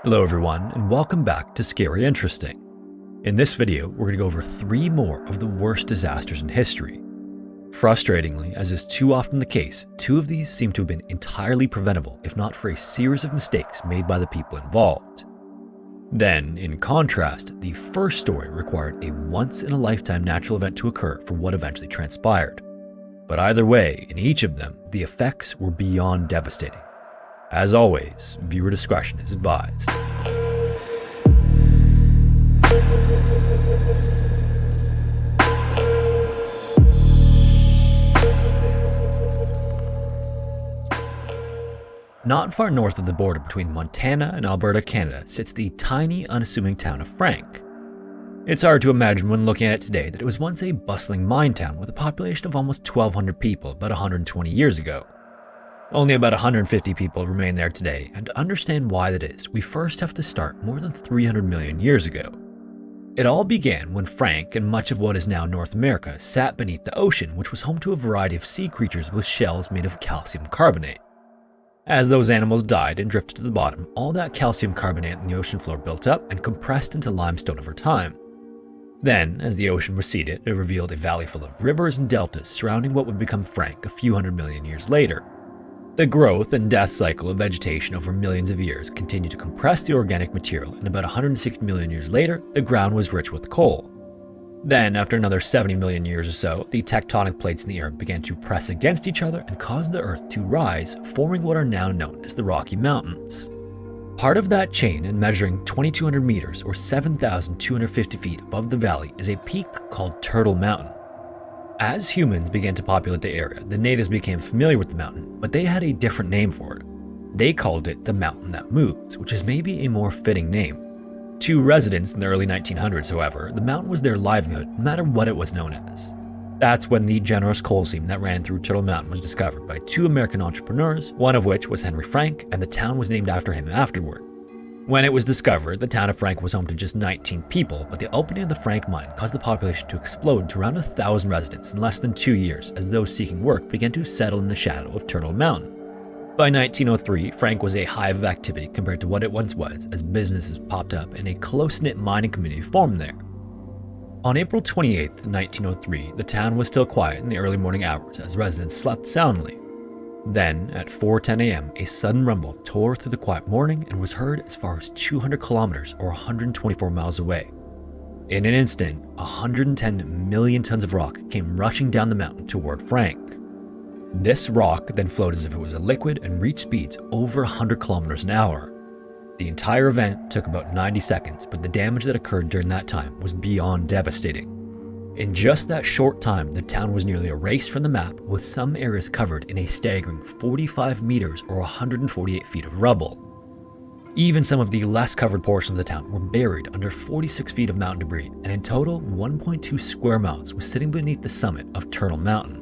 Hello everyone, and welcome back to Scary Interesting. In this video, we're going to go over 3 more of the worst disasters in history. Frustratingly, as is too often the case, 2 of these seem to have been entirely preventable, if not for a series of mistakes made by the people involved. Then, in contrast, the first story required a once-in-a-lifetime natural event to occur for what eventually transpired. But either way, in each of them, the effects were beyond devastating. As always, viewer discretion is advised. Not far north of the border between Montana and Alberta, Canada, sits the tiny, unassuming town of Frank. It's hard to imagine when looking at it today that it was once a bustling mine town with a population of almost 1,200 people about 120 years ago. Only about 150 people remain there today, and to understand why that is, we first have to start more than 300 million years ago. It all began when Frank and much of what is now North America sat beneath the ocean, which was home to a variety of sea creatures with shells made of calcium carbonate. As those animals died and drifted to the bottom, all that calcium carbonate in the ocean floor built up and compressed into limestone over time. Then, as the ocean receded, it revealed a valley full of rivers and deltas surrounding what would become Frank a few hundred million years later. The growth and death cycle of vegetation over millions of years continued to compress the organic material, and about 160 million years later, the ground was rich with coal. Then, after another 70 million years or so, the tectonic plates in the earth began to press against each other and cause the earth to rise, forming what are now known as the Rocky Mountains. Part of that chain, and measuring 2,200 meters or 7,250 feet above the valley, is a peak called Turtle Mountain. As humans began to populate the area, the natives became familiar with the mountain, but they had a different name for it. They called it the Mountain That Moves, which is maybe a more fitting name. To residents in the early 1900s, however, the mountain was their livelihood, no matter what it was known as. That's when the generous coal seam that ran through Turtle Mountain was discovered by 2 American entrepreneurs, one of which was Henry Frank, and the town was named after him afterward. When it was discovered, the town of Frank was home to just 19 people, but the opening of the Frank mine caused the population to explode to around 1,000 residents in less than 2 years as those seeking work began to settle in the shadow of Turtle Mountain. By 1903, Frank was a hive of activity compared to what it once was, as businesses popped up and a close-knit mining community formed there. On April 28, 1903, the town was still quiet in the early morning hours as residents slept soundly. Then, at 4:10 a.m., a sudden rumble tore through the quiet morning and was heard as far as 200 kilometers or 124 miles away. In an instant, 110 million tons of rock came rushing down the mountain toward Frank. This rock then flowed as if it was a liquid and reached speeds over 100 kilometers an hour. The entire event took about 90 seconds, but the damage that occurred during that time was beyond devastating. In just that short time, the town was nearly erased from the map, with some areas covered in a staggering 45 meters or 148 feet of rubble. Even some of the less covered portions of the town were buried under 46 feet of mountain debris, and in total, 1.2 square miles was sitting beneath the summit of Turtle Mountain.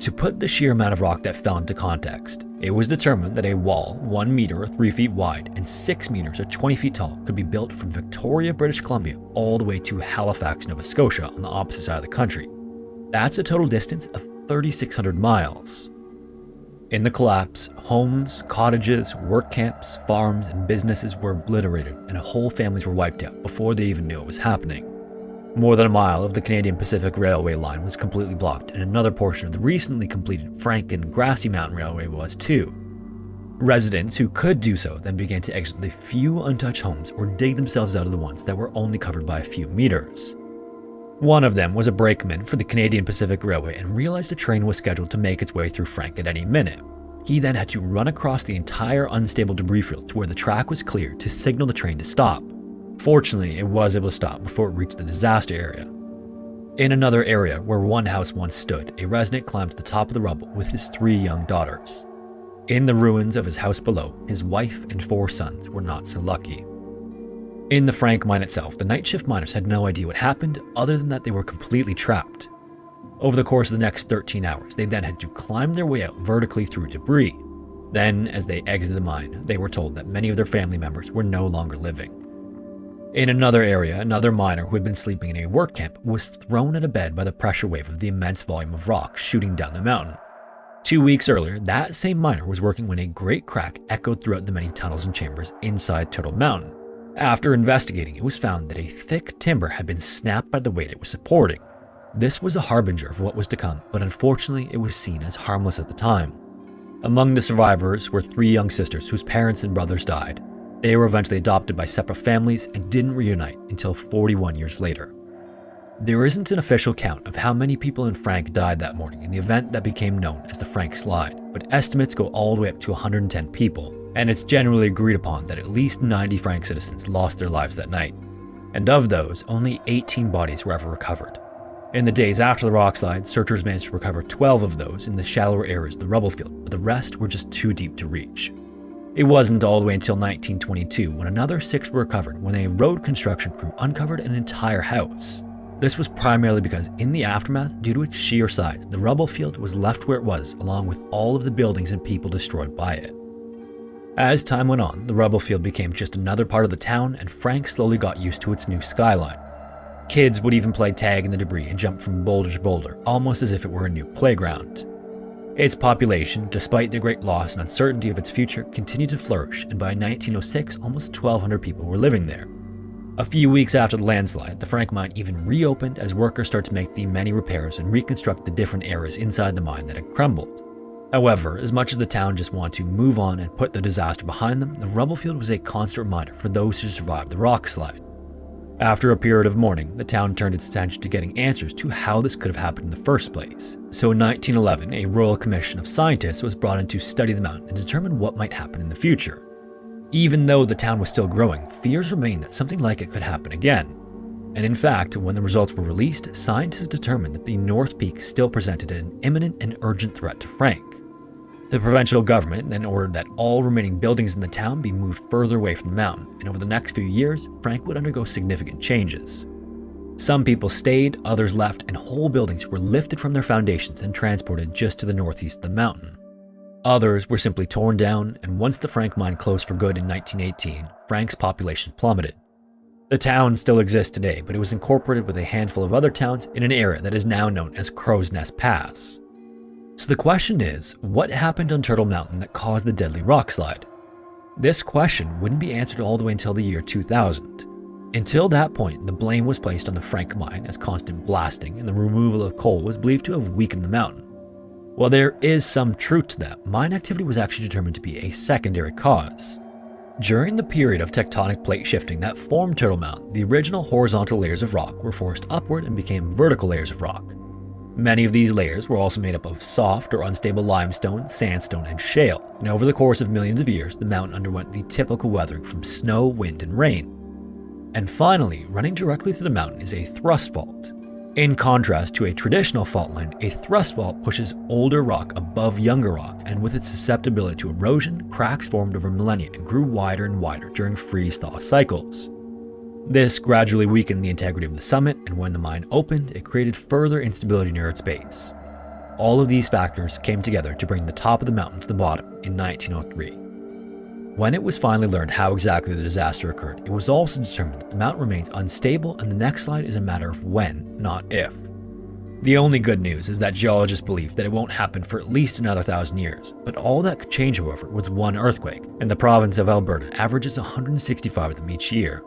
To put the sheer amount of rock that fell into context, it was determined that a wall 1 meter or 3 feet wide and 6 meters or 20 feet tall could be built from Victoria, British Columbia all the way to Halifax, Nova Scotia on the opposite side of the country. That's a total distance of 3,600 miles. In the collapse, homes, cottages, work camps, farms, and businesses were obliterated, and whole families were wiped out before they even knew it was happening. More than a mile of the Canadian Pacific Railway line was completely blocked, and another portion of the recently completed Frank and Grassy Mountain Railway was too. Residents who could do so then began to exit the few untouched homes or dig themselves out of the ones that were only covered by a few meters. One of them was a brakeman for the Canadian Pacific Railway and realized a train was scheduled to make its way through Frank at any minute. He then had to run across the entire unstable debris field to where the track was clear to signal the train to stop. Fortunately, it was able to stop before it reached the disaster area. In another area where one house once stood, a resident climbed to the top of the rubble with his 3 young daughters. In the ruins of his house below, his wife and 4 sons were not so lucky. In the Frank mine itself, the night shift miners had no idea what happened other than that they were completely trapped. Over the course of the next 13 hours, they then had to climb their way out vertically through debris. Then, as they exited the mine, they were told that many of their family members were no longer living. In another area, another miner who had been sleeping in a work camp was thrown out of bed by the pressure wave of the immense volume of rock shooting down the mountain. 2 weeks earlier, that same miner was working when a great crack echoed throughout the many tunnels and chambers inside Turtle Mountain. After investigating, it was found that a thick timber had been snapped by the weight it was supporting. This was a harbinger of what was to come, but unfortunately it was seen as harmless at the time. Among the survivors were 3 young sisters whose parents and brothers died. They were eventually adopted by separate families and didn't reunite until 41 years later. There isn't an official count of how many people in Frank died that morning in the event that became known as the Frank Slide, but estimates go all the way up to 110 people, and it's generally agreed upon that at least 90 Frank citizens lost their lives that night. And of those, only 18 bodies were ever recovered. In the days after the rock slide, searchers managed to recover 12 of those in the shallower areas of the rubble field, but the rest were just too deep to reach. It wasn't all the way until 1922 when another 6 were recovered when a road construction crew uncovered an entire house. This was primarily because in the aftermath, due to its sheer size, the rubble field was left where it was along with all of the buildings and people destroyed by it. As time went on, the rubble field became just another part of the town and Frank slowly got used to its new skyline. Kids would even play tag in the debris and jump from boulder to boulder, almost as if it were a new playground. Its population, despite the great loss and uncertainty of its future, continued to flourish, and by 1906, almost 1,200 people were living there. A few weeks after the landslide, the Frank mine even reopened as workers started to make the many repairs and reconstruct the different areas inside the mine that had crumbled. However, as much as the town just wanted to move on and put the disaster behind them, the rubble field was a constant reminder for those who survived the rock slide. After a period of mourning, the town turned its attention to getting answers to how this could have happened in the first place. So in 1911, a royal commission of scientists was brought in to study the mountain and determine what might happen in the future. Even though the town was still growing, fears remained that something like it could happen again. And in fact, when the results were released, scientists determined that the North Peak still presented an imminent and urgent threat to Frank. The provincial government then ordered that all remaining buildings in the town be moved further away from the mountain, and over the next few years, Frank would undergo significant changes. Some people stayed, others left, and whole buildings were lifted from their foundations and transported just to the northeast of the mountain. Others were simply torn down, and once the Frank mine closed for good in 1918, Frank's population plummeted. The town still exists today, but it was incorporated with a handful of other towns in an area that is now known as Crow's Nest Pass. So the question is, what happened on Turtle Mountain that caused the deadly rock slide? This question wouldn't be answered all the way until the year 2000. Until that point, the blame was placed on the Frank mine as constant blasting and the removal of coal was believed to have weakened the mountain. While there is some truth to that, mine activity was actually determined to be a secondary cause. During the period of tectonic plate shifting that formed Turtle Mountain, the original horizontal layers of rock were forced upward and became vertical layers of rock. Many of these layers were also made up of soft or unstable limestone, sandstone, and shale, and over the course of millions of years, the mountain underwent the typical weathering from snow, wind, and rain. And finally, running directly through the mountain is a thrust fault. In contrast to a traditional fault line, a thrust fault pushes older rock above younger rock, and with its susceptibility to erosion, cracks formed over millennia and grew wider and wider during freeze-thaw cycles. This gradually weakened the integrity of the summit, and when the mine opened, it created further instability near its base. All of these factors came together to bring the top of the mountain to the bottom in 1903. When it was finally learned how exactly the disaster occurred, it was also determined that the mountain remains unstable and the next slide is a matter of when, not if. The only good news is that geologists believe that it won't happen for at least another 1,000 years, but all that could change, however, with one earthquake, and the province of Alberta averages 165 of them each year.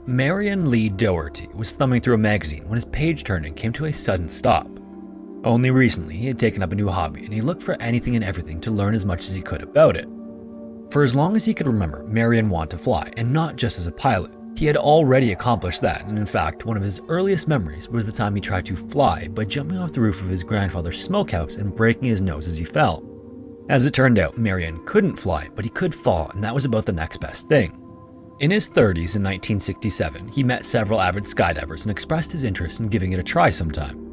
Marion Lee Doherty was thumbing through a magazine when his page turned and came to a sudden stop. Only recently, he had taken up a new hobby and he looked for anything and everything to learn as much as he could about it. For as long as he could remember, Marion wanted to fly, and not just as a pilot. He had already accomplished that, and in fact, one of his earliest memories was the time he tried to fly by jumping off the roof of his grandfather's smokehouse and breaking his nose as he fell. As it turned out, Marion couldn't fly, but he could fall, and that was about the next best thing. In his 30s in 1967, he met several avid skydivers and expressed his interest in giving it a try sometime.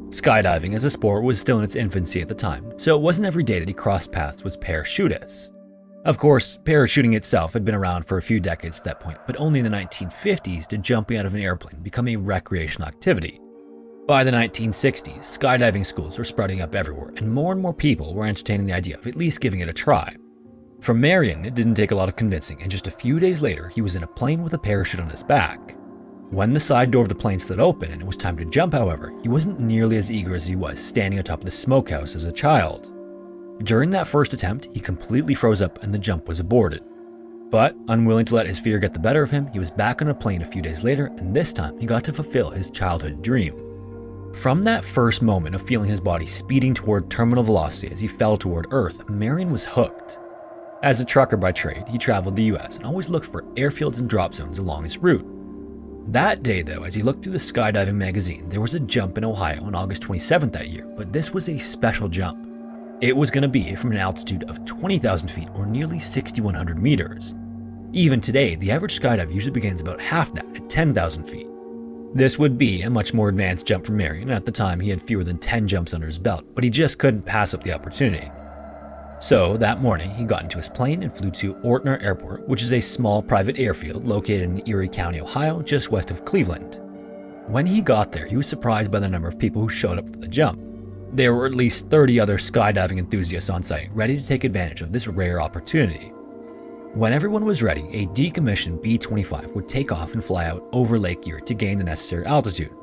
Skydiving as a sport was still in its infancy at the time, so it wasn't every day that he crossed paths with parachutists. Of course, parachuting itself had been around for a few decades at that point, but only in the 1950s did jumping out of an airplane become a recreational activity. By the 1960s, skydiving schools were sprouting up everywhere, and more people were entertaining the idea of at least giving it a try. For Marion, it didn't take a lot of convincing, and just a few days later, he was in a plane with a parachute on his back. When the side door of the plane slid open and it was time to jump, however, he wasn't nearly as eager as he was standing atop the smokehouse as a child. During that first attempt, he completely froze up and the jump was aborted. But, unwilling to let his fear get the better of him, he was back on a plane a few days later, and this time he got to fulfill his childhood dream. From that first moment of feeling his body speeding toward terminal velocity as he fell toward Earth, Marion was hooked. As a trucker by trade, he traveled the US and always looked for airfields and drop zones along his route. That day though, as he looked through the skydiving magazine, there was a jump in Ohio on August 27th that year, but this was a special jump. It was going to be from an altitude of 20,000 feet or nearly 6,100 meters. Even today, the average skydive usually begins about half that at 10,000 feet. This would be a much more advanced jump for Marion, and at the time he had fewer than 10 jumps under his belt, but he just couldn't pass up the opportunity. So that morning, he got into his plane and flew to Ortner Airport, which is a small private airfield located in Erie County, Ohio, just west of Cleveland. When he got there, he was surprised by the number of people who showed up for the jump. There were at least 30 other skydiving enthusiasts on site, ready to take advantage of this rare opportunity. When everyone was ready, a decommissioned B-25 would take off and fly out over Lake Erie to gain the necessary altitude.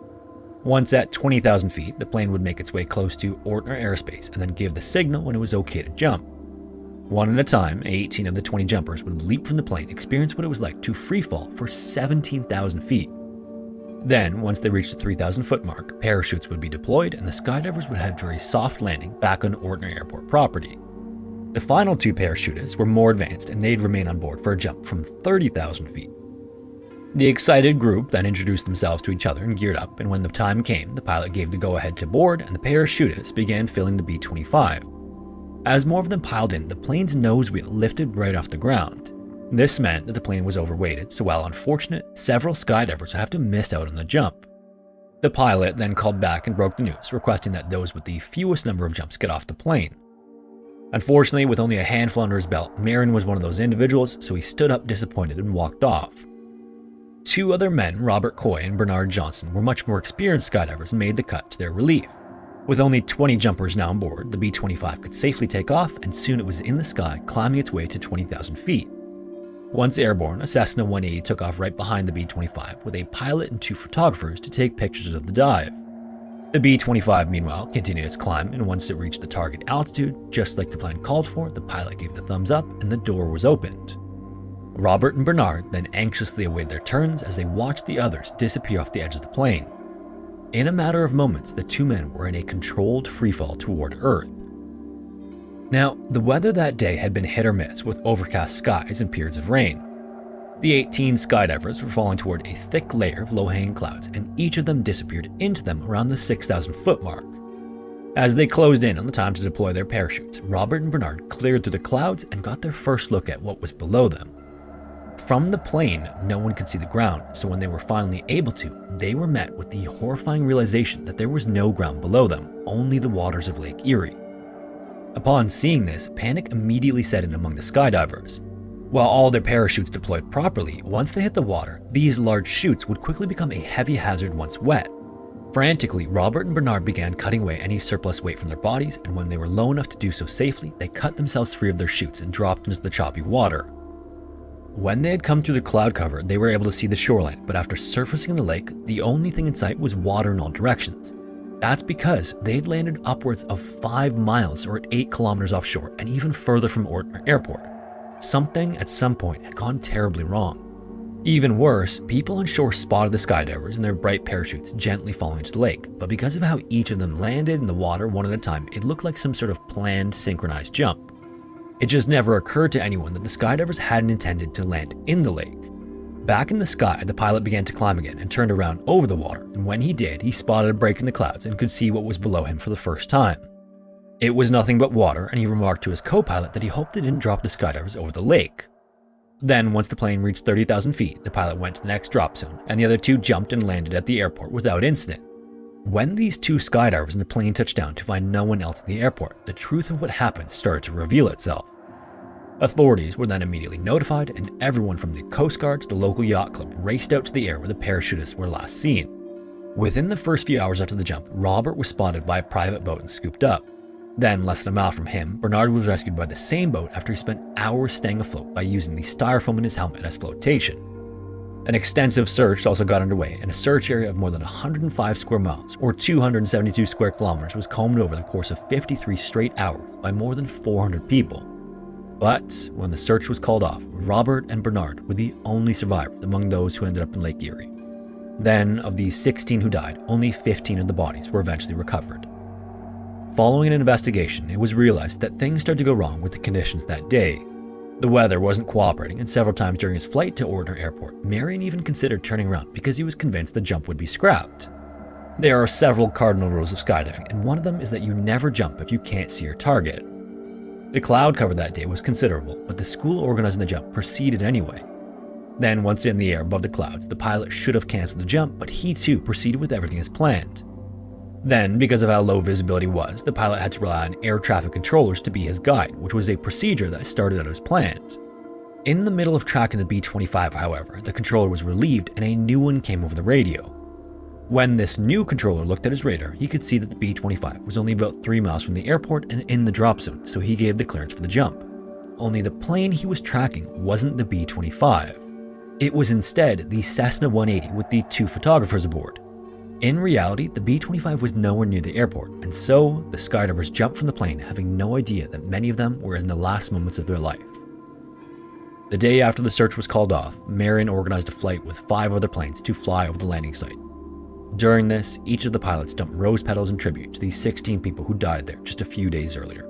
Once at 20,000 feet, the plane would make its way close to Ortner airspace and then give the signal when it was okay to jump. One at a time, 18 of the 20 jumpers would leap from the plane, experience what it was like to freefall for 17,000 feet. Then, once they reached the 3,000 foot mark, parachutes would be deployed and the skydivers would head for a soft landing back on Ortner Airport property. The final two parachutists were more advanced and they'd remain on board for a jump from 30,000 feet. The excited group then introduced themselves to each other and geared up, and when the time came, the pilot gave the go-ahead to board and the parachutists began filling the B-25. As more of them piled in, the plane's nose wheel lifted right off the ground. This meant that the plane was overweighted, so while unfortunate, several skydivers would have to miss out on the jump. The pilot then called back and broke the news, requesting that those with the fewest number of jumps get off the plane. Unfortunately, with only a handful under his belt, Marion was one of those individuals, so he stood up disappointed and walked off. Two other men, Robert Coy and Bernard Johnson, were much more experienced skydivers and made the cut to their relief. With only 20 jumpers now on board, the B-25 could safely take off, and soon it was in the sky, climbing its way to 20,000 feet. Once airborne, a Cessna 180 took off right behind the B-25 with a pilot and two photographers to take pictures of the dive. The B-25, meanwhile, continued its climb, and once it reached the target altitude, just like the plan called for, the pilot gave the thumbs up and the door was opened. Robert and Bernard then anxiously awaited their turns as they watched the others disappear off the edge of the plane. In a matter of moments, the two men were in a controlled freefall toward Earth. Now, the weather that day had been hit or miss with overcast skies and periods of rain. The 18 skydivers were falling toward a thick layer of low-hanging clouds, and each of them disappeared into them around the 6,000 foot mark. As they closed in on the time to deploy their parachutes, Robert and Bernard cleared through the clouds and got their first look at what was below them. From the plane, no one could see the ground, so when they were finally able to, they were met with the horrifying realization that there was no ground below them, only the waters of Lake Erie. Upon seeing this, panic immediately set in among the skydivers. While all their parachutes deployed properly, once they hit the water, these large chutes would quickly become a heavy hazard once wet. Frantically, Robert and Bernard began cutting away any surplus weight from their bodies, and when they were low enough to do so safely, they cut themselves free of their chutes and dropped into the choppy water. When they had come through the cloud cover, they were able to see the shoreline, but after surfacing the lake, the only thing in sight was water in all directions. That's because they had landed upwards of 5 miles or 8 kilometers offshore and even further from Ortner Airport. Something at some point had gone terribly wrong. Even worse, people on shore spotted the skydivers and their bright parachutes gently falling into the lake, but because of how each of them landed in the water one at a time, it looked like some sort of planned, synchronized jump. It just never occurred to anyone that the skydivers hadn't intended to land in the lake. Back in the sky, the pilot began to climb again and turned around over the water, and when he did, he spotted a break in the clouds and could see what was below him for the first time. It was nothing but water, and he remarked to his co-pilot that he hoped they didn't drop the skydivers over the lake. Then, once the plane reached 30,000 feet, the pilot went to the next drop zone, and the other two jumped and landed at the airport without incident. When these two skydivers in the plane touched down to find no one else in the airport, the truth of what happened started to reveal itself. Authorities were then immediately notified, and everyone from the Coast Guard to the local yacht club raced out to the air where the parachutists were last seen. Within the first few hours after the jump, Robert was spotted by a private boat and scooped up. Then, less than a mile from him, Bernard was rescued by the same boat after he spent hours staying afloat by using the styrofoam in his helmet as flotation. An extensive search also got underway, and a search area of more than 105 square miles, or 272 square kilometers, was combed over the course of 53 straight hours by more than 400 people. But when the search was called off, Robert and Bernard were the only survivors among those who ended up in Lake Erie. Then, of the 16 who died, only 15 of the bodies were eventually recovered. Following an investigation, it was realized that things started to go wrong with the conditions that day. The weather wasn't cooperating, and several times during his flight to Ordner Airport, Marion even considered turning around because he was convinced the jump would be scrapped. There are several cardinal rules of skydiving, and one of them is that you never jump if you can't see your target. The cloud cover that day was considerable, but the school organizing the jump proceeded anyway. Then, once in the air above the clouds, the pilot should have canceled the jump, but he too proceeded with everything as planned. Then, because of how low visibility was, the pilot had to rely on air traffic controllers to be his guide, which was a procedure that started out as planned. In the middle of tracking the B-25, however, the controller was relieved and a new one came over the radio. When this new controller looked at his radar, he could see that the B-25 was only about 3 miles from the airport and in the drop zone, so he gave the clearance for the jump. Only the plane he was tracking wasn't the B-25. It was instead the Cessna 180 with the 2 photographers aboard. In reality, the B-25 was nowhere near the airport, and so the skydivers jumped from the plane having no idea that many of them were in the last moments of their life. The day after the search was called off, Marion organized a flight with 5 other planes to fly over the landing site. During this, each of the pilots dumped rose petals in tribute to the 16 people who died there just a few days earlier.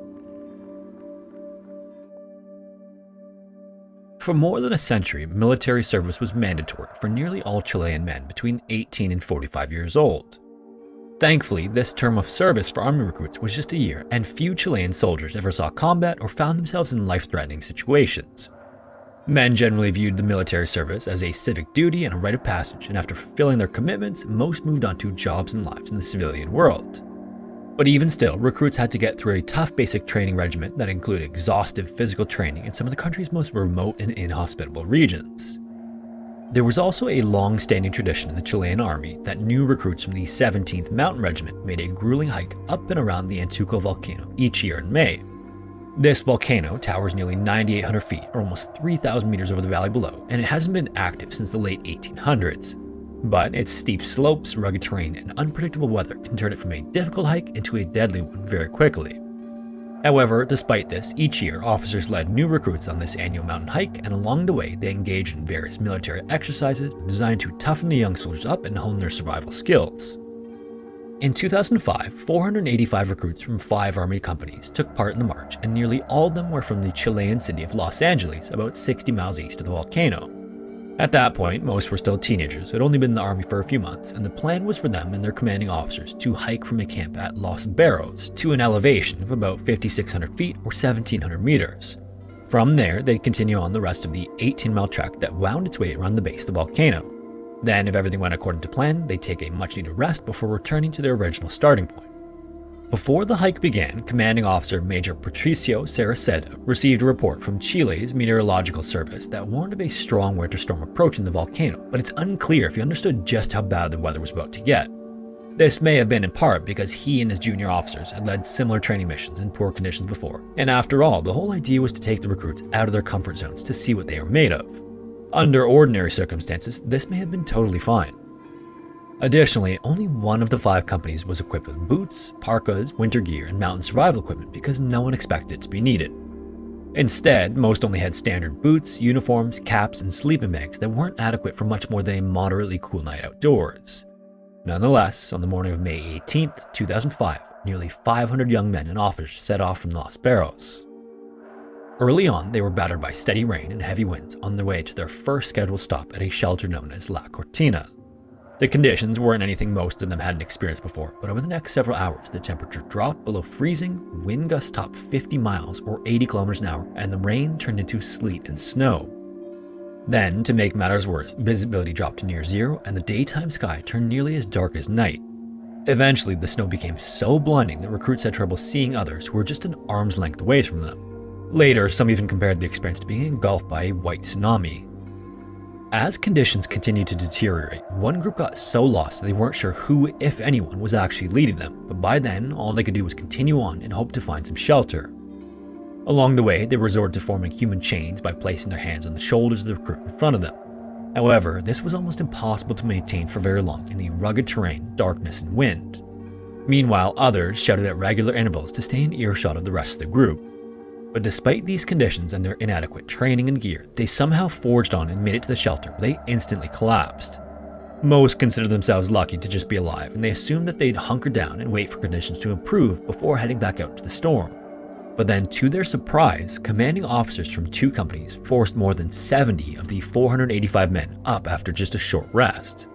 For more than a century, military service was mandatory for nearly all Chilean men between 18 and 45 years old. Thankfully, this term of service for army recruits was just a year, and few Chilean soldiers ever saw combat or found themselves in life-threatening situations. Men generally viewed the military service as a civic duty and a rite of passage, and after fulfilling their commitments, most moved on to jobs and lives in the civilian world. But even still, recruits had to get through a tough basic training regimen that included exhaustive physical training in some of the country's most remote and inhospitable regions. There was also a long-standing tradition in the Chilean army that new recruits from the 17th Mountain Regiment made a grueling hike up and around the Antuco volcano each year in May. This volcano towers nearly 9,800 feet, or almost 3,000 meters over the valley below, and it hasn't been active since the late 1800s. But its steep slopes, rugged terrain, and unpredictable weather can turn it from a difficult hike into a deadly one very quickly. However, despite this, each year officers led new recruits on this annual mountain hike, and along the way they engaged in various military exercises designed to toughen the young soldiers up and hone their survival skills. In 2005, 485 recruits from 5 army companies took part in the march, and nearly all of them were from the Chilean city of Los Angeles, about 60 miles east of the volcano. At that point, most were still teenagers who had only been in the army for a few months, and the plan was for them and their commanding officers to hike from a camp at Los Barros to an elevation of about 5,600 feet or 1,700 meters. From there, they'd continue on the rest of the 18-mile trek that wound its way around the base of the volcano. Then, if everything went according to plan, they'd take a much-needed rest before returning to their original starting point. Before the hike began, Commanding Officer Major Patricio Saraceda received a report from Chile's Meteorological Service that warned of a strong winter storm approaching the volcano, but it's unclear if he understood just how bad the weather was about to get. This may have been in part because he and his junior officers had led similar training missions in poor conditions before, and after all, the whole idea was to take the recruits out of their comfort zones to see what they are made of. Under ordinary circumstances, this may have been totally fine. Additionally, only one of the 5 companies was equipped with boots, parkas, winter gear, and mountain survival equipment because no one expected it to be needed. Instead, most only had standard boots, uniforms, caps, and sleeping bags that weren't adequate for much more than a moderately cool night outdoors. Nonetheless, on the morning of May 18, 2005, nearly 500 young men and officers set off from Los Barros. Early on, they were battered by steady rain and heavy winds on their way to their first scheduled stop at a shelter known as La Cortina. The conditions weren't anything most of them hadn't experienced before, but over the next several hours, the temperature dropped below freezing, wind gusts topped 50 miles or 80 kilometers an hour, and the rain turned into sleet and snow. Then, to make matters worse, visibility dropped to near zero, and the daytime sky turned nearly as dark as night. Eventually, the snow became so blinding that recruits had trouble seeing others who were just an arm's length away from them. Later, some even compared the experience to being engulfed by a white tsunami. As conditions continued to deteriorate, one group got so lost that they weren't sure who, if anyone, was actually leading them, but by then, all they could do was continue on and hope to find some shelter. Along the way, they resorted to forming human chains by placing their hands on the shoulders of the recruit in front of them. However, this was almost impossible to maintain for very long in the rugged terrain, darkness, and wind. Meanwhile, others shouted at regular intervals to stay in earshot of the rest of the group. But despite these conditions and their inadequate training and gear, they somehow forged on and made it to the shelter where they instantly collapsed. Most considered themselves lucky to just be alive, and they assumed that they'd hunker down and wait for conditions to improve before heading back out into the storm. But then, to their surprise, commanding officers from 2 companies forced more than 70 of the 485 men up after just a short rest.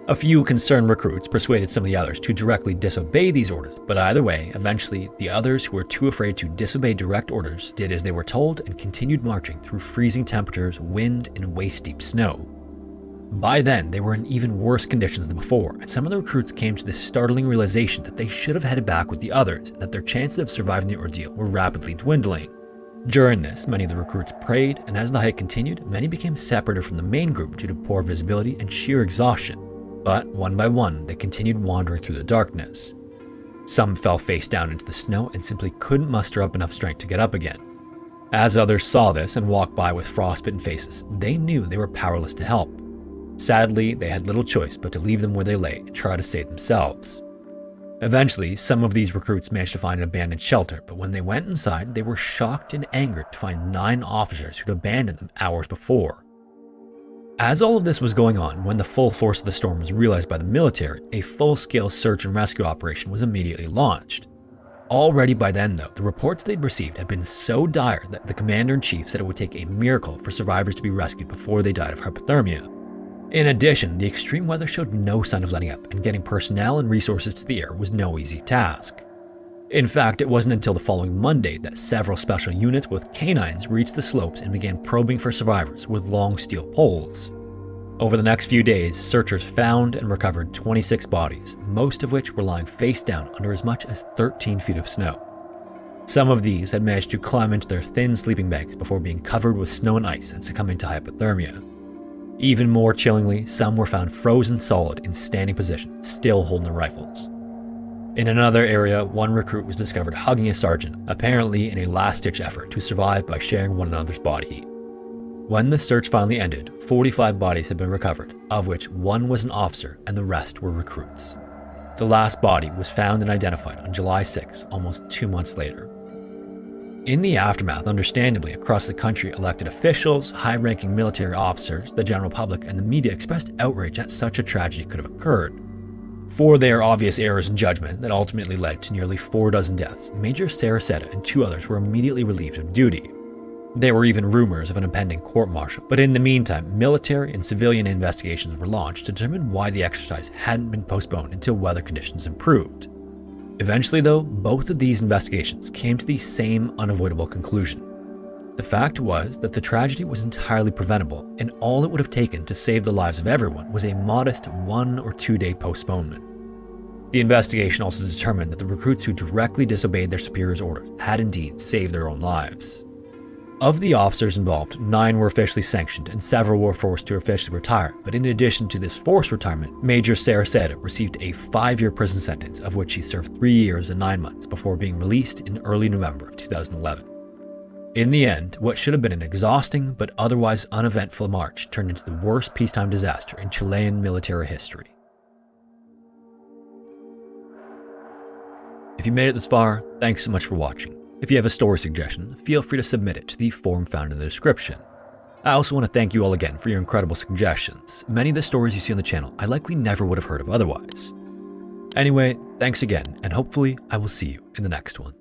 A few concerned recruits persuaded some of the others to directly disobey these orders, but either way, eventually, the others who were too afraid to disobey direct orders did as they were told and continued marching through freezing temperatures, wind, and waist-deep snow. By then, they were in even worse conditions than before, and some of the recruits came to this startling realization that they should have headed back with the others, and that their chances of surviving the ordeal were rapidly dwindling. During this, many of the recruits prayed, and as the hike continued, many became separated from the main group due to poor visibility and sheer exhaustion. But one by one, they continued wandering through the darkness. Some fell face down into the snow and simply couldn't muster up enough strength to get up again. As others saw this and walked by with frostbitten faces, they knew they were powerless to help. Sadly, they had little choice but to leave them where they lay and try to save themselves. Eventually, some of these recruits managed to find an abandoned shelter, but when they went inside, they were shocked and angered to find 9 officers who'd abandoned them hours before. As all of this was going on, when the full force of the storm was realized by the military, a full-scale search and rescue operation was immediately launched. Already by then, though, the reports they'd received had been so dire that the commander-in-chief said it would take a miracle for survivors to be rescued before they died of hypothermia. In addition, the extreme weather showed no sign of letting up, and getting personnel and resources to the air was no easy task. In fact, it wasn't until the following Monday that several special units with canines reached the slopes and began probing for survivors with long steel poles. Over the next few days, searchers found and recovered 26 bodies, most of which were lying face down under as much as 13 feet of snow. Some of these had managed to climb into their thin sleeping bags before being covered with snow and ice and succumbing to hypothermia. Even more chillingly, some were found frozen solid in standing position, still holding their rifles. In another area, one recruit was discovered hugging a sergeant, apparently in a last-ditch effort to survive by sharing one another's body heat. When the search finally ended, 45 bodies had been recovered, of which 1 was an officer and the rest were recruits. The last body was found and identified on July 6, almost 2 months later. In the aftermath, understandably, across the country, elected officials, high-ranking military officers, the general public, and the media expressed outrage that such a tragedy could have occurred. For their obvious errors in judgment that ultimately led to nearly 4 dozen deaths, Major Saraseta and 2 others were immediately relieved of duty. There were even rumors of an impending court-martial, but in the meantime, military and civilian investigations were launched to determine why the exercise hadn't been postponed until weather conditions improved. Eventually, though, both of these investigations came to the same unavoidable conclusion. The fact was that the tragedy was entirely preventable, and all it would have taken to save the lives of everyone was a modest 1 or 2 day postponement. The investigation also determined that the recruits who directly disobeyed their superiors' orders had indeed saved their own lives. Of the officers involved, 9 were officially sanctioned and several were forced to officially retire, but in addition to this forced retirement, Major Saraseta received a 5-year prison sentence, of which he served 3 years and 9 months before being released in early November of 2011. In the end, what should have been an exhausting but otherwise uneventful march turned into the worst peacetime disaster in Chilean military history. If you made it this far, thanks so much for watching. If you have a story suggestion, feel free to submit it to the form found in the description. I also want to thank you all again for your incredible suggestions. Many of the stories you see on the channel I likely never would have heard of otherwise. Anyway, thanks again, and hopefully I will see you in the next one.